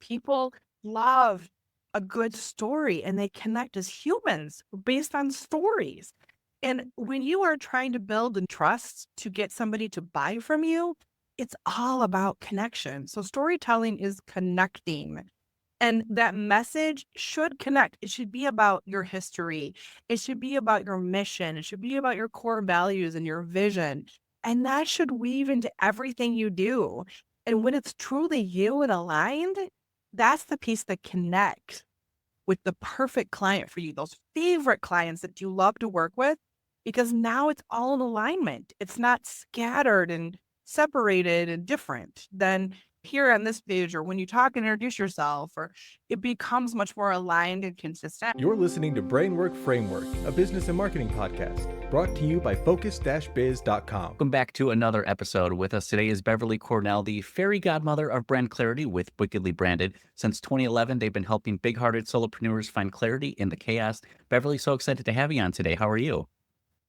People love a good story and they connect as humans based on stories. And when you are trying to build and trust to get somebody to buy from you, it's all about connection. So storytelling is connecting. And that message should connect. It should be about your history. It should be about your mission. It should be about your core values and your vision. And that should weave into everything you do. And when it's truly you and aligned, that's the piece that connects with the perfect client for you, those favorite clients that you love to work with, because now it's all in alignment. It's not scattered and separated and different than here on this page or when you talk and introduce yourself, or it becomes much more aligned and consistent. You're listening to Brainwork Framework, a business and marketing podcast brought to you by focus-biz.com. Welcome back to another episode. With us today is Beverly Cornell, the fairy godmother of brand clarity with Wickedly Branded. Since 2011, they've been helping big-hearted solopreneurs find clarity in the chaos. Beverly, so excited to have you on today. How are you?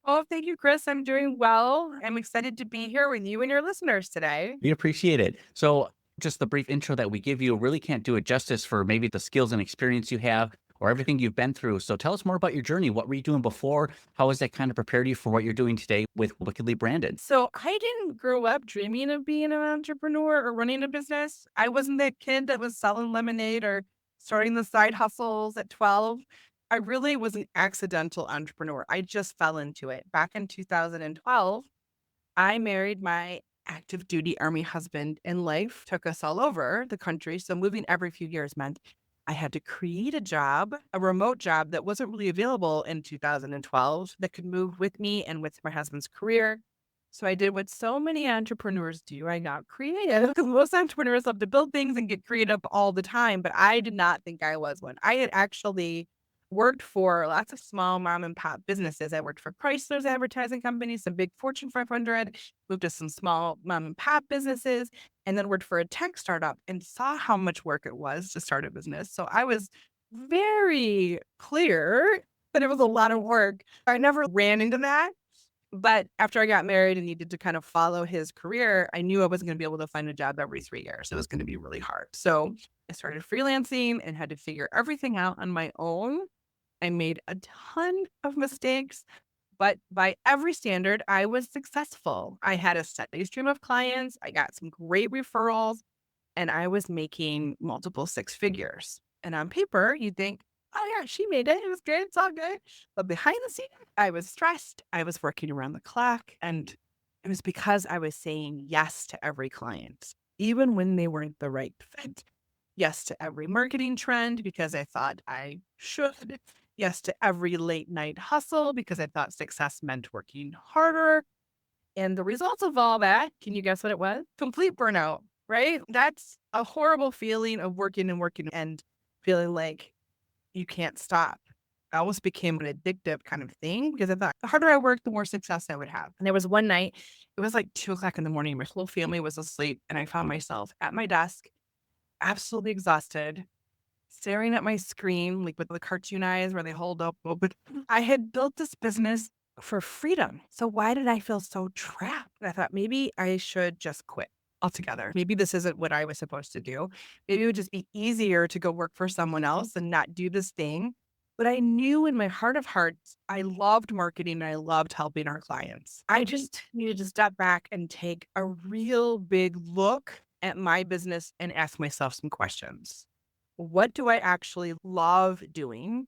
Oh, thank you, Chris. I'm doing well. I'm excited to be here with you and your listeners today. We appreciate it. So just the brief intro that we give you really can't do it justice for maybe the skills and experience you have or everything you've been through. So tell us more about your journey. What were you doing before? How has that kind of prepared you for what you're doing today with Wickedly Branded? So I didn't grow up dreaming of being an entrepreneur or running a business. I wasn't that kid that was selling lemonade or starting the side hustles at 12. I really was an accidental entrepreneur. I just fell into it. Back in 2012, I married my active duty Army husband, and life took us all over the country. So moving every few years meant I had to create a job, a remote job that wasn't really available in 2012 that could move with me and with my husband's career. So I did what so many entrepreneurs do. I got creative because most entrepreneurs love to build things and get creative all the time, but I did not think I was one. I had actually worked for lots of small mom and pop businesses. I worked for Chrysler's advertising company, some big Fortune 500, moved to some small mom and pop businesses, and then worked for a tech startup and saw how much work it was to start a business. So I was very clear that it was a lot of work. I never ran into that. But after I got married and needed to kind of follow his career, I knew I wasn't going to be able to find a job every 3 years. It was going to be really hard. So I started freelancing and had to figure everything out on my own. I made a ton of mistakes, but by every standard, I was successful. I had a steady stream of clients. I got some great referrals, and I was making multiple six figures. And on paper, you'd think, oh, yeah, she made it. It was good. It's all good. But behind the scenes, I was stressed. I was working around the clock. And it was because I was saying yes to every client, even when they weren't the right fit. Yes to every marketing trend because I thought I should. Yes to every late night hustle because I thought success meant working harder. And the results of all that, can you guess what it was? Complete burnout, right? That's a horrible feeling of working and working and feeling like you can't stop. I almost became an addictive kind of thing because I thought the harder I worked, the more success I would have. And there was one night, it was like 2 o'clock in the morning. My whole family was asleep. And I found myself at my desk, absolutely exhausted, staring at my screen, like with the cartoon eyes where they hold up open. I had built this business for freedom. So why did I feel so trapped? And I thought maybe I should just quit altogether. Maybe this isn't what I was supposed to do. Maybe it would just be easier to go work for someone else and not do this thing. But I knew in my heart of hearts, I loved marketing and I loved helping our clients. I just needed to step back and take a real big look at my business and ask myself some questions. What do I actually love doing?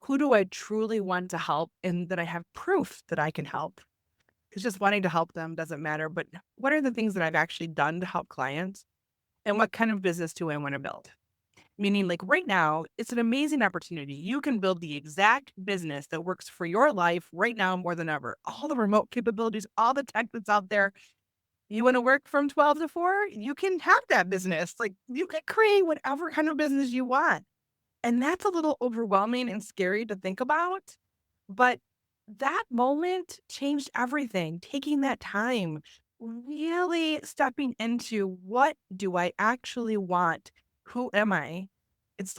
Who do I truly want to help? And that I have proof that I can help. Because just wanting to help them doesn't matter. But what are the things that I've actually done to help clients? And what kind of business do I want to build? Meaning, like right now, it's an amazing opportunity. You can build the exact business that works for your life right now more than ever. All the remote capabilities, all the tech that's out there. You want to work from 12 to 4? You can have that business. Like you can create whatever kind of business you want. And that's a little overwhelming and scary to think about. But that moment changed everything. Taking that time, really stepping into what do I actually want? Who am I? It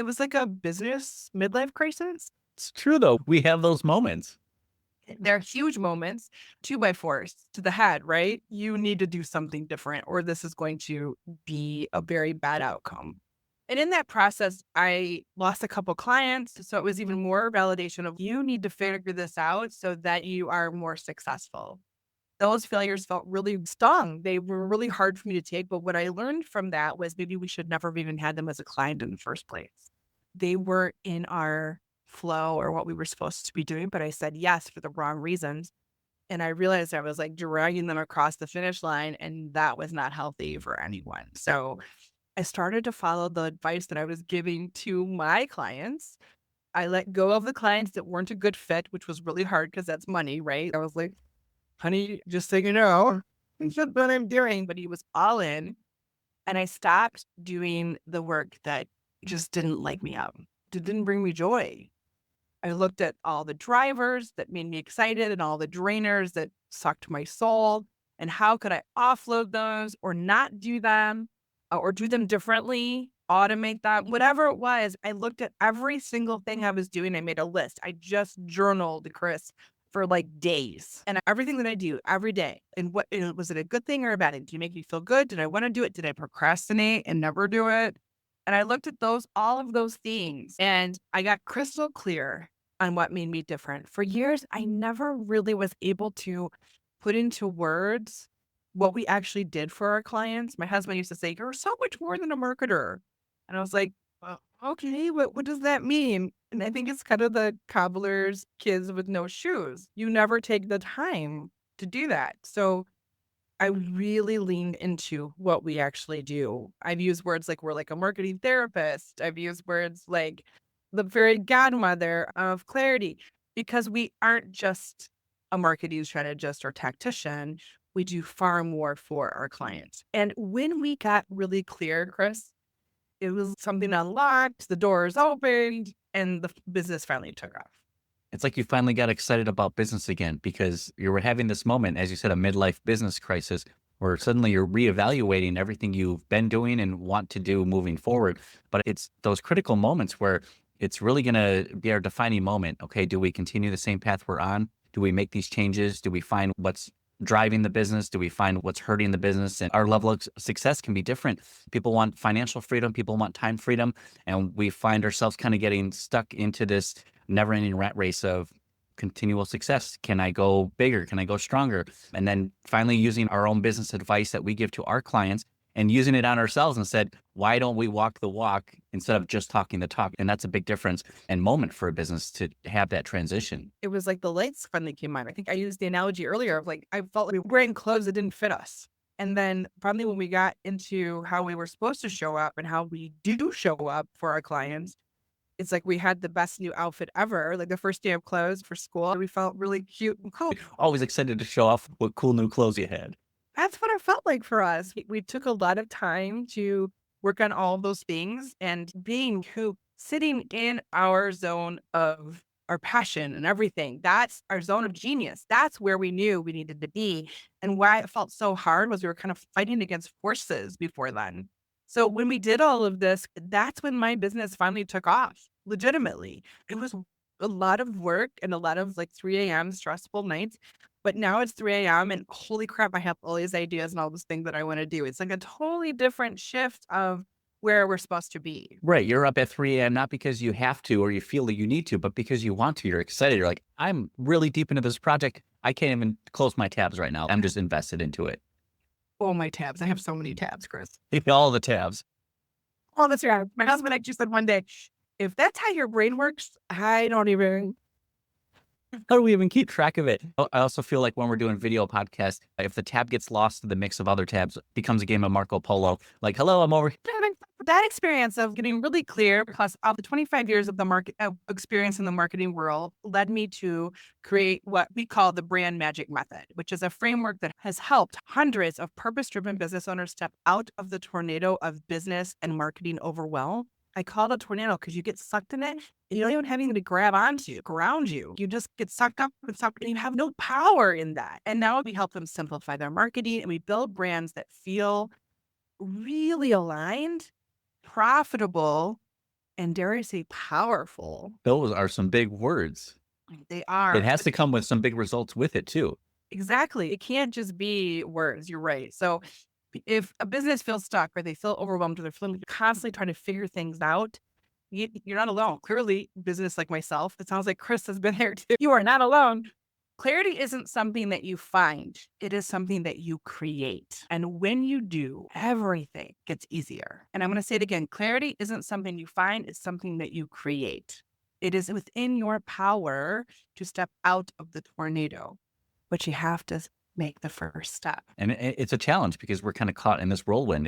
was like a business midlife crisis. It's true, though. We have those moments. They're huge moments, 2x4s to the head, right? You need to do something different, or this is going to be a very bad outcome. And in that process, I lost a couple clients. So it was even more validation of you need to figure this out so that you are more successful. Those failures felt really stung. They were really hard for me to take. But what I learned from that was maybe we should never have even had them as a client in the first place. They weren't in our flow or what we were supposed to be doing, but I said yes for the wrong reasons. And I realized I was like dragging them across the finish line, and that was not healthy for anyone. So I started to follow the advice that I was giving to my clients. I let go of the clients that weren't a good fit, which was really hard because that's money, right? I was like, honey, just so you know, that's what I'm doing. But he was all in. And I stopped doing the work that just didn't light me up, it didn't bring me joy. I looked at all the drivers that made me excited and all the drainers that sucked my soul. And how could I offload those or not do them or do them differently, automate that, whatever it was. I looked at every single thing I was doing. I made a list. I just journaled, Chris, for like days and everything that I do every day. And was it a good thing or a bad thing? Did it make me feel good? Did I want to do it? Did I procrastinate and never do it? And I looked at all of those things, and I got crystal clear on what made me different. For years, I never really was able to put into words what we actually did for our clients. My husband used to say, "You're so much more than a marketer." And I was like, well, okay, what does that mean? And I think it's kind of the cobbler's kids with no shoes. You never take the time to do that. So I really lean into what we actually do. I've used words like we're like a marketing therapist. I've used words like the fairy godmother of clarity because we aren't just a marketing strategist or tactician. We do far more for our clients. And when we got really clear, Chris, it was something unlocked, the doors opened, and the business finally took off. It's like you finally got excited about business again because you were having this moment, as you said, a midlife business crisis where suddenly you're reevaluating everything you've been doing and want to do moving forward. But it's those critical moments where it's really going to be our defining moment. Okay, do we continue the same path we're on? Do we make these changes? Do we find what's driving the business? Do we find what's hurting the business? And our level of success can be different. People want financial freedom, people want time freedom, and we find ourselves kind of getting stuck into this never-ending rat race of continual success. Can I go bigger? Can I go stronger? And then finally using our own business advice that we give to our clients and using it on ourselves and said, why don't we walk the walk instead of just talking the talk? And that's a big difference and moment for a business to have that transition. It was like the lights finally came on. I think I used the analogy earlier of like, I felt like we were wearing clothes that didn't fit us. And then finally, when we got into how we were supposed to show up and how we do show up for our clients, it's like we had the best new outfit ever. Like the first day of clothes for school, we felt really cute and cool. Always excited to show off what cool new clothes you had. That's what it felt like for us. We took a lot of time to work on all of those things and sitting in our zone of our passion and everything. That's our zone of genius. That's where we knew we needed to be. And why it felt so hard was we were kind of fighting against forces before then. So when we did all of this, that's when my business finally took off, legitimately. It was a lot of work and a lot of like 3 a.m. stressful nights. But now it's 3 a.m. and holy crap, I have all these ideas and all these things that I want to do. It's like a totally different shift of where we're supposed to be. Right. You're up at 3 a.m. not because you have to or you feel that you need to, but because you want to. You're excited. You're like, I'm really deep into this project. I can't even close my tabs right now. I'm just invested into it. Oh, my tabs. I have so many tabs, Chris. All the tabs. Oh, that's right. My husband actually said one day, if that's how your brain works, I don't even. How do we even keep track of it? I also feel like when we're doing video podcasts, if the tab gets lost in the mix of other tabs, it becomes a game of Marco Polo. Like, hello, I'm over. That experience of getting really clear, plus of the 25 years of the market experience in the marketing world, led me to create what we call the brand magic method, which is a framework that has helped hundreds of purpose-driven business owners step out of the tornado of business and marketing overwhelm. I call it a tornado because you get sucked in it and you don't even have anything to grab onto, ground you. You just get sucked up and you have no power in that. And now we help them simplify their marketing and we build brands that feel really aligned, profitable, and dare I say powerful. Those are some big words. They are. It has to come with some big results with it too. Exactly. It can't just be words. You're right. So If a business feels stuck or they feel overwhelmed or they're feeling constantly trying to figure things out, you're not alone. Clearly, business like myself, it sounds like Chris has been there too. You are not alone. Clarity isn't something that you find. It is something that you create. And when you do, everything gets easier. And I'm going to say it again. Clarity isn't something you find. It's something that you create. It is within your power to step out of the tornado, but you have to make the first step. And it's a challenge because we're kind of caught in this whirlwind.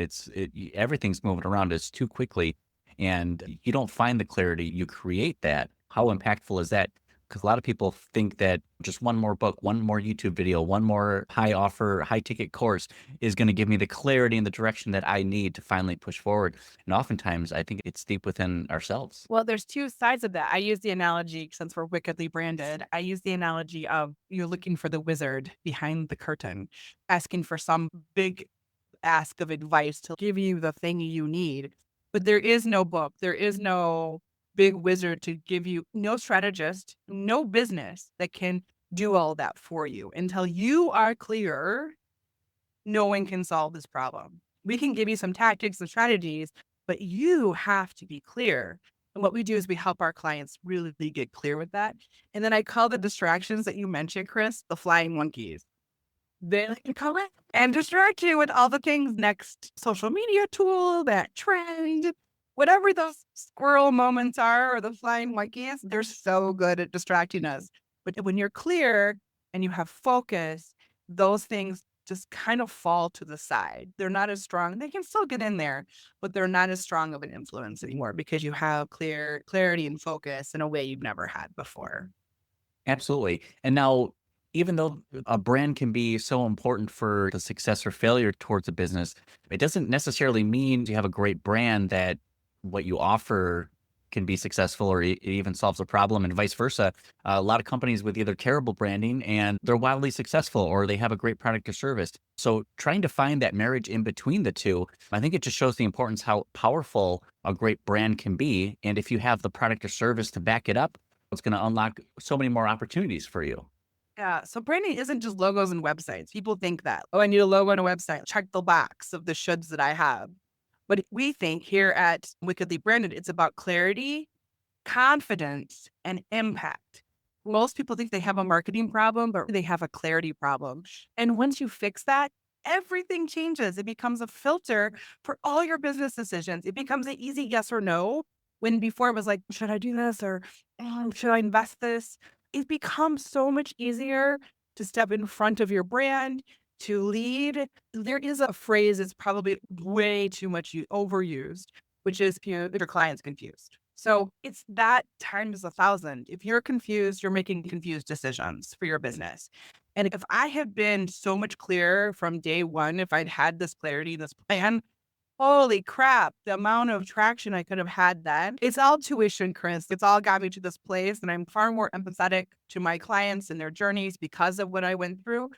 Everything's moving around us too quickly, and you don't find the clarity. You create that. How impactful is that? Because a lot of people think that just one more book, one more YouTube video, one more high offer, high ticket course is going to give me the clarity and the direction that I need to finally push forward. And oftentimes, I think it's deep within ourselves. Well, there's two sides of that. I use the analogy, since we're wickedly branded, I use the analogy of you're looking for the wizard behind the curtain, asking for some big ask of advice to give you the thing you need. But there is no book, there is no big wizard to give you, no strategist, no business that can do all that for you. Until you are clear, no one can solve this problem. We can give you some tactics and strategies, but you have to be clear. And what we do is we help our clients really get clear with that. And then I call the distractions that you mentioned, Chris, the flying monkeys. They like to call it and distract you with all the things next social media tool, that trend, whatever those squirrel moments are or the flying monkeys, they're so good at distracting us. But when you're clear and you have focus, those things just kind of fall to the side. They're not as strong. They can still get in there, but they're not as strong of an influence anymore because you have clarity and focus in a way you've never had before. Absolutely. And now, even though a brand can be so important for the success or failure towards a business, it doesn't necessarily mean you have a great brand that what you offer can be successful or it even solves a problem, and vice versa. A lot of companies with either terrible branding and they're wildly successful, or they have a great product or service. So trying to find that marriage in between the two, I think it just shows the importance how powerful a great brand can be. And if you have the product or service to back it up, it's going to unlock so many more opportunities for you. Yeah. So branding isn't just logos and websites. People think that, oh, I need a logo and a website. Check the box of the shoulds that I have. But we think here at Wickedly Branded, it's about clarity, confidence, and impact. Most people think they have a marketing problem, but they have a clarity problem. And once you fix that, everything changes. It becomes a filter for all your business decisions. It becomes an easy yes or no. When before it was like, should I do this or should I invest this? It becomes so much easier to step in front of your brand, to lead. There is a phrase that's probably way too much overused, which is, your client's confused. So it's that times 1,000. If you're confused, you're making confused decisions for your business. And if I had been so much clearer from day one, if I'd had this clarity, this plan, holy crap, the amount of traction I could have had then. It's all tuition, Chris. It's all got me to this place. And I'm far more empathetic to my clients and their journeys because of what I went through.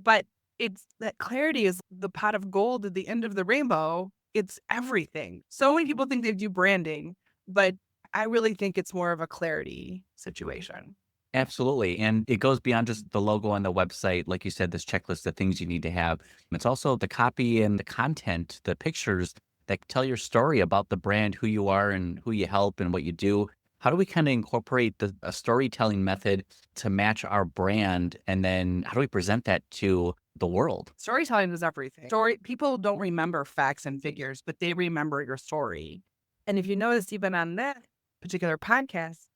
But it's that clarity is the pot of gold at the end of the rainbow. It's everything. So many people think they do branding, but I really think it's more of a clarity situation. Absolutely. And it goes beyond just the logo on the website. Like you said, this checklist of things you need to have. It's also the copy and the content, the pictures that tell your story about the brand, who you are and who you help and what you do. How do we kind of incorporate a storytelling method to match our brand? And then how do we present that to the world? Storytelling is everything. People don't remember facts and figures, but they remember your story. And if you notice, even on that particular podcast,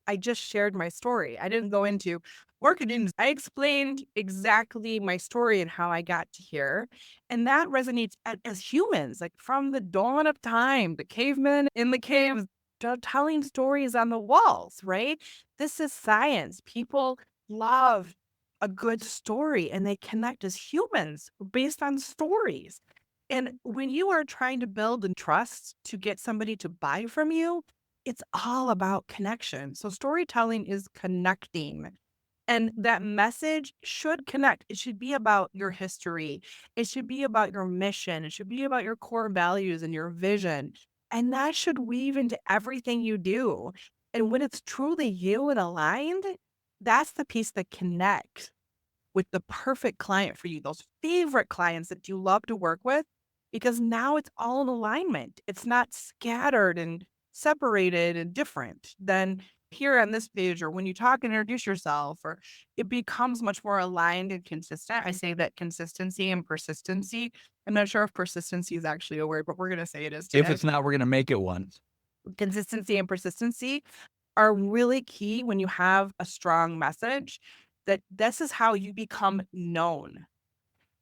I just shared my story. I didn't go into marketing. I explained exactly my story and how I got to here. And that resonates as humans, like from the dawn of time, the cavemen in the caves telling stories on the walls, right? This is science. People love a good story and they connect as humans based on stories. And when you are trying to build and trust to get somebody to buy from you, it's all about connection. So storytelling is connecting. And that message should connect. It should be about your history. It should be about your mission. It should be about your core values and your vision. And that should weave into everything you do. And when it's truly you and aligned, that's the piece that connects. with the perfect client for you, those favorite clients that you love to work with, because now it's all in alignment. It's not scattered and separated and different than here on this page or when you talk and introduce yourself, or it becomes much more aligned and consistent. I say that consistency and persistency. I'm not sure if persistency is actually a word, but we're going to say it is If today. it's not, we're gonna make it one. Consistency and persistency are really key when you have a strong message, that this is how you become known.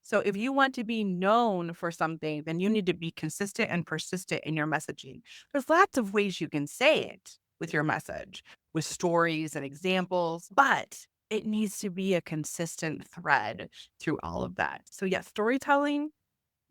So if you want to be known for something, then you need to be consistent and persistent in your messaging. There's lots of ways you can say it with your message, with stories and examples, but it needs to be a consistent thread through all of that. So yes, storytelling,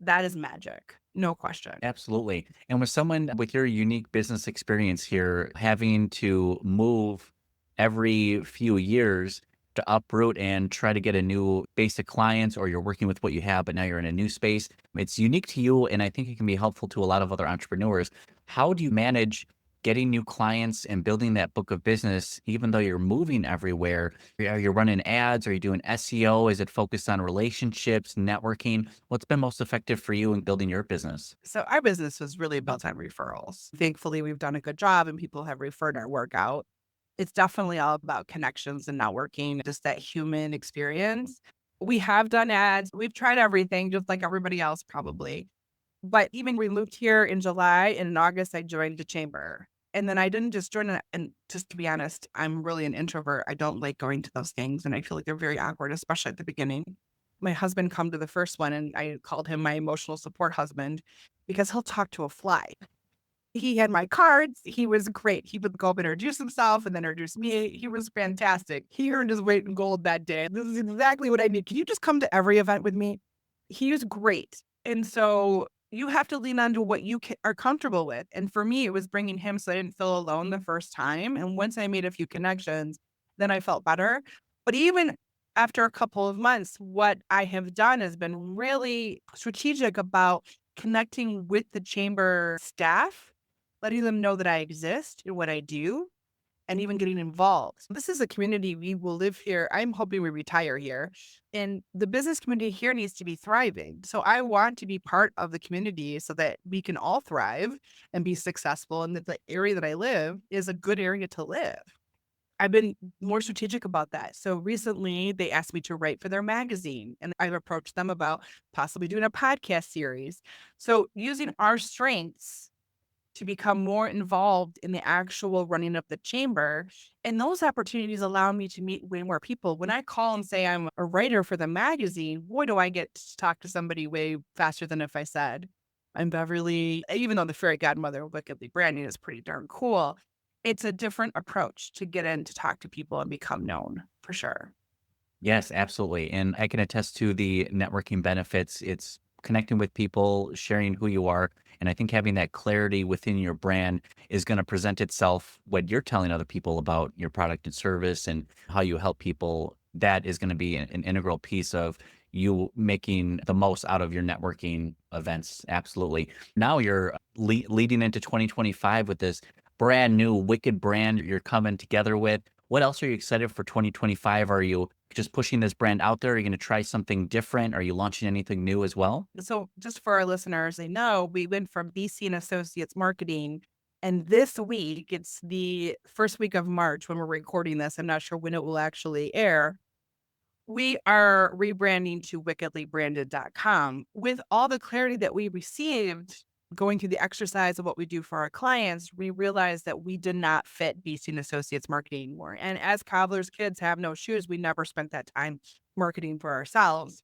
that is magic. No question. Absolutely. And with someone with your unique business experience here, having to move every few years to uproot and try to get a new base of clients, or you're working with what you have, but now you're in a new space, it's unique to you. And I think it can be helpful to a lot of other entrepreneurs. How do you manage getting new clients and building that book of business, even though you're moving everywhere? Are you running ads? Are you doing SEO? Is it focused on relationships, networking? What's been most effective for you in building your business? So our business was really built on referrals. Thankfully, we've done a good job and people have referred our work out. It's definitely all about connections and networking, just that human experience. We have done ads. We've tried everything, just like everybody else probably. But even we moved here in July, and in August, I joined the chamber. And then I didn't just join it. And just to be honest, I'm really an introvert. I don't like going to those things. And I feel like they're very awkward, especially at the beginning. My husband come to the first one, and I called him my emotional support husband because he'll talk to a fly. He had my cards. He was great. He would go up and introduce himself and then introduce me. He was fantastic. He earned his weight in gold that day. This is exactly what I need. Can you just come to every event with me? He was great. And so you have to lean on to what you are comfortable with. And for me, it was bringing him so I didn't feel alone the first time. And once I made a few connections, then I felt better. But even after a couple of months, what I have done has been really strategic about connecting with the chamber staff, letting them know that I exist and what I do, and even getting involved. This is a community. We will live here. I'm hoping we retire here. And the business community here needs to be thriving. So I want to be part of the community so that we can all thrive and be successful, and that the area that I live is a good area to live. I've been more strategic about that. So recently they asked me to write for their magazine, and I've approached them about possibly doing a podcast series. So using our strengths to become more involved in the actual running of the chamber. And those opportunities allow me to meet way more people. When I call and say I'm a writer for the magazine, boy, do I get to talk to somebody way faster than if I said I'm Beverly, even though the fairy godmother of Wickedly Branding is pretty darn cool. It's a different approach to get in to talk to people and become known, for sure. Yes, absolutely. And I can attest to the networking benefits. It's connecting with people, sharing who you are. And I think having that clarity within your brand is going to present itself when you're telling other people about your product and service and how you help people. That is going to be an integral piece of you making the most out of your networking events. Absolutely. Now you're leading into 2025 with this brand new wicked brand you're coming together with. What else are you excited for 2025? Are you just pushing this brand out there? Are you going to try something different? Are you launching anything new as well? So just for our listeners, they know we went from BC and Associates Marketing. And this week, it's the first week of March when we're recording this. I'm not sure when it will actually air. We are rebranding to wickedlybranded.com with all the clarity that we received going through the exercise of what we do for our clients. We realized that we did not fit BC and Associates Marketing anymore. And as cobbler's kids have no shoes, we never spent that time marketing for ourselves.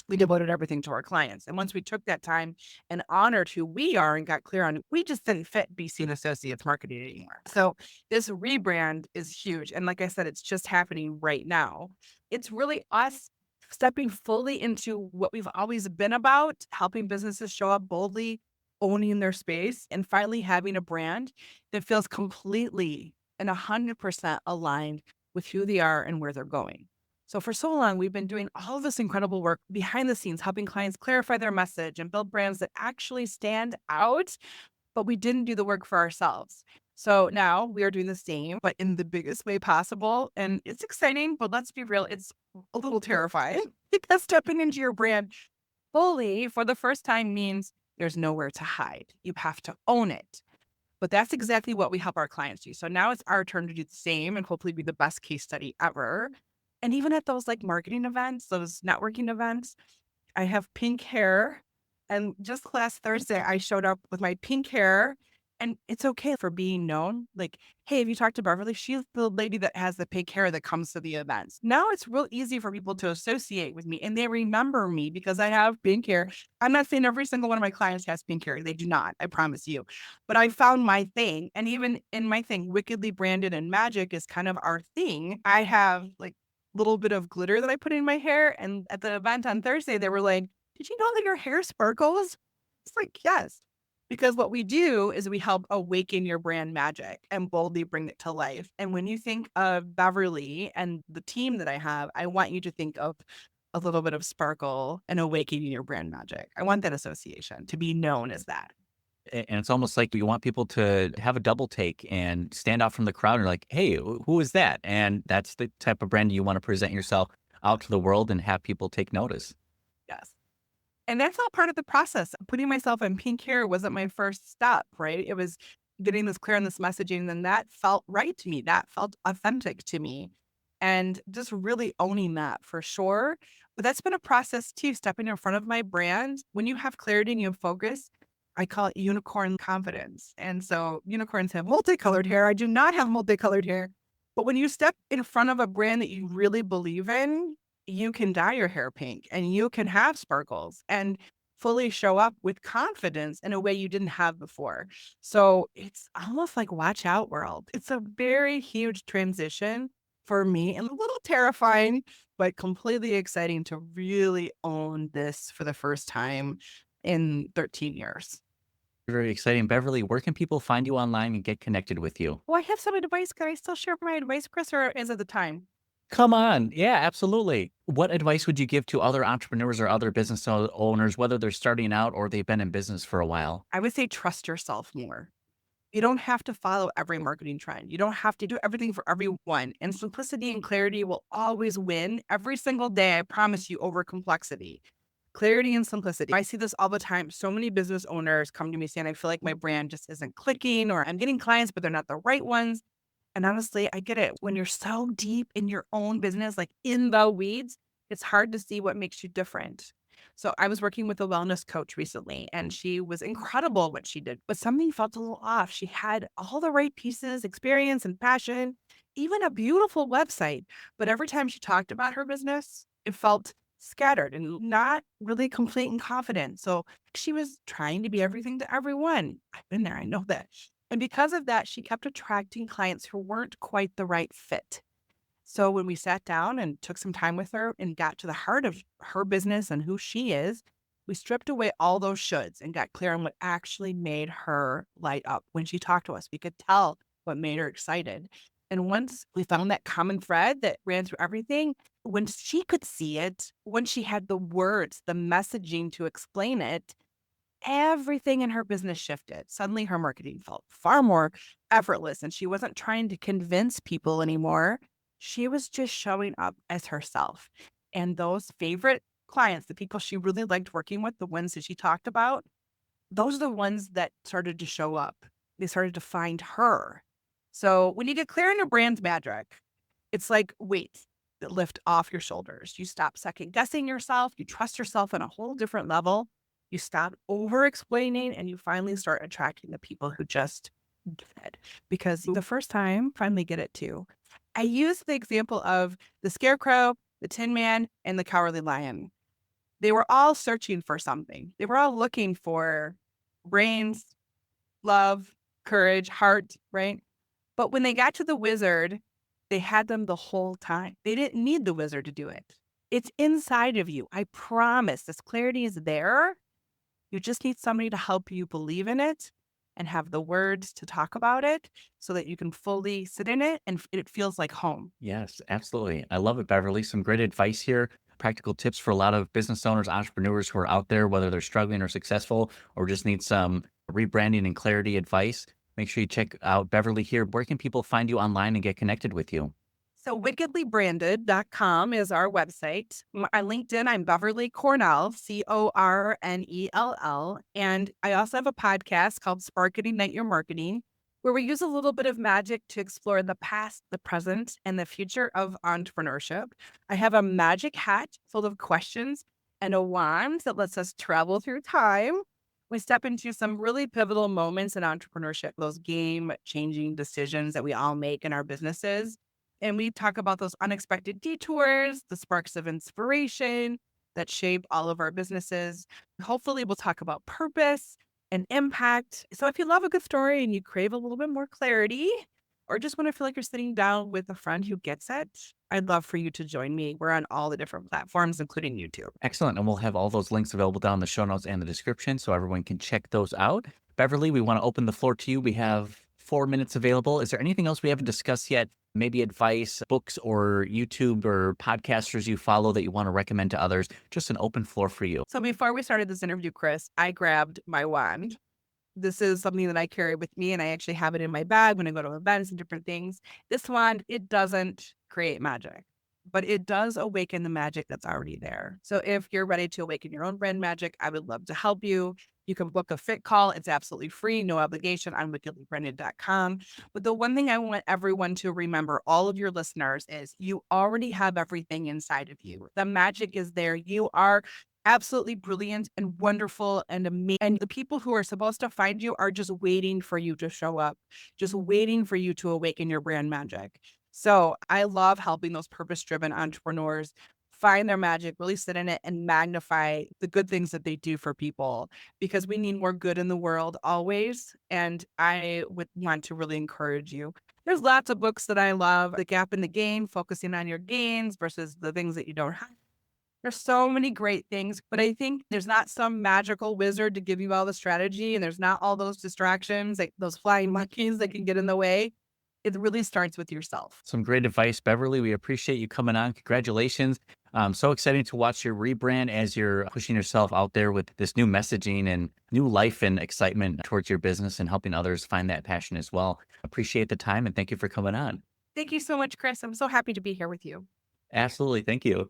We devoted everything to our clients. And once we took that time and honored who we are and got clear on, we just didn't fit BC and Associates Marketing anymore. So this rebrand is huge. And like I said, it's just happening right now. It's really us stepping fully into what we've always been about, helping businesses show up boldly, owning their space, and finally having a brand that feels completely and 100% aligned with who they are and where they're going. So for so long, we've been doing all of this incredible work behind the scenes, helping clients clarify their message and build brands that actually stand out, but we didn't do the work for ourselves. So now we are doing the same, but in the biggest way possible. And it's exciting, but let's be real, it's a little terrifying because stepping into your brand fully for the first time means there's nowhere to hide. You have to own it. But that's exactly what we help our clients do. So now it's our turn to do the same and hopefully be the best case study ever. And even at those like marketing events, those networking events, I have pink hair. And just last Thursday, I showed up with my pink hair. And it's okay for being known. Like, hey, have you talked to Beverly? She's the lady that has the pink hair that comes to the events. Now it's real easy for people to associate with me and they remember me because I have pink hair. I'm not saying every single one of my clients has pink hair. They do not, I promise you. But I found my thing. And even in my thing, wickedly branded and magic is kind of our thing. I have like little bit of glitter that I put in my hair. And at the event on Thursday, they were like, did you know that your hair sparkles? It's like, yes. Because what we do is we help awaken your brand magic and boldly bring it to life. And when you think of Beverly and the team that I have, I want you to think of a little bit of sparkle and awakening your brand magic. I want that association to be known as that. And it's almost like you want people to have a double take and stand out from the crowd and like, hey, who is that? And that's the type of brand you want to present yourself out to the world and have people take notice. Yes. And that's all part of the process. Putting myself in pink hair wasn't my first step, right? It was getting this clear on this messaging, and that felt right to me. That felt authentic to me. And just really owning that for sure. But that's been a process too, stepping in front of my brand. When you have clarity and you have focus, I call it unicorn confidence. And so unicorns have multicolored hair. I do not have multicolored hair. But when you step in front of a brand that you really believe in, you can dye your hair pink and you can have sparkles and fully show up with confidence in a way you didn't have before. So it's almost like watch out world. It's a very huge transition for me and a little terrifying, but completely exciting to really own this for the first time in 13 years. Very exciting. Beverly, where can people find you online and get connected with you? Well, I have some advice. Can I still share my advice, Chris, or is it the time? Come on. Yeah, absolutely. What advice would you give to other entrepreneurs or other business owners, whether they're starting out or they've been in business for a while? I would say trust yourself more. You don't have to follow every marketing trend. You don't have to do everything for everyone. And simplicity and clarity will always win every single day. I promise you, over complexity. Clarity and simplicity. I see this all the time. So many business owners come to me saying, I feel like my brand just isn't clicking, or I'm getting clients, but they're not the right ones. And honestly, I get it. When you're so deep in your own business, like in the weeds, it's hard to see what makes you different. So I was working with a wellness coach recently and she was incredible at what she did, but something felt a little off. She had all the right pieces, experience and passion, even a beautiful website. But every time she talked about her business, it felt scattered and not really complete and confident. So she was trying to be everything to everyone. I've been there. I know that. And because of that, she kept attracting clients who weren't quite the right fit. So when we sat down and took some time with her and got to the heart of her business and who she is, we stripped away all those shoulds and got clear on what actually made her light up. When she talked to us, we could tell what made her excited. And once we found that common thread that ran through everything, when she could see it, when she had the words, the messaging to explain it, everything in her business shifted. Suddenly her marketing felt far more effortless and she wasn't trying to convince people anymore. She was just showing up as herself. And those favorite clients, the people she really liked working with, the ones that she talked about, those are the ones that started to show up. They started to find her. So when you get clear on your brand's magic, it's like weights that lift off your shoulders. You stop second guessing yourself. You trust yourself on a whole different level. You stop over explaining and you finally start attracting the people who just get it. Because the first time, finally get it too. I use the example of the scarecrow, the tin man, and the cowardly lion. They were all searching for something. They were all looking for brains, love, courage, heart, right? But when they got to the wizard, they had them the whole time. They didn't need the wizard to do it. It's inside of you. I promise this clarity is there. You just need somebody to help you believe in it and have the words to talk about it so that you can fully sit in it and it feels like home. Yes, absolutely. I love it, Beverly. Some great advice here. Practical tips for a lot of business owners, entrepreneurs who are out there, whether they're struggling or successful, or just need some rebranding and clarity advice. make sure you check out Beverly here. Where can people find you online and get connected with you? So wickedlybranded.com is our website. On LinkedIn, I'm Beverly Cornell, Cornell. And I also have a podcast called Spark and Ignite Your Marketing, where we use a little bit of magic to explore the past, the present, and the future of entrepreneurship. I have a magic hat full of questions and a wand that lets us travel through time. We step into some really pivotal moments in entrepreneurship, those game changing decisions that we all make in our businesses. And we talk about those unexpected detours, the sparks of inspiration that shape all of our businesses. Hopefully, we'll talk about purpose and impact. So, if you love a good story and you crave a little bit more clarity, or just want to feel like you're sitting down with a friend who gets it, I'd love for you to join me. We're on all the different platforms, including YouTube. Excellent. And we'll have all those links available down in the show notes and the description so everyone can check those out. Beverly, we want to open the floor to you. We have 4 minutes available. Is there anything else we haven't discussed yet? Maybe advice, books, or YouTube or podcasters you follow that you want to recommend to others? Just an open floor for you. So, before we started this interview, Chris, I grabbed my wand. This is something that I carry with me, and I actually have it in my bag when I go to events and different things. This wand, it doesn't create magic, but it does awaken the magic that's already there. So if you're ready to awaken your own brand magic, I would love to help you. You can book a fit call. It's absolutely free, no obligation on wickedlybranded.com. But the one thing I want everyone to remember, all of your listeners, is you already have everything inside of you. The magic is there. You are absolutely brilliant and wonderful and amazing. And the people who are supposed to find you are just waiting for you to show up, just waiting for you to awaken your brand magic. So I love helping those purpose-driven entrepreneurs find their magic, really sit in it and magnify the good things that they do for people, because we need more good in the world always. And I would want to really encourage you. There's lots of books that I love. The Gap in the Gain, focusing on your gains versus the things that you don't have. There's so many great things, but I think there's not some magical wizard to give you all the strategy, and there's not all those distractions, like those flying monkeys that can get in the way. It really starts with yourself. Some great advice, Beverly. We appreciate you coming on. Congratulations. So exciting to watch your rebrand as you're pushing yourself out there with this new messaging and new life and excitement towards your business and helping others find that passion as well. Appreciate the time and thank you for coming on. Thank you so much, Chris. I'm so happy to be here with you. Absolutely. Thank you.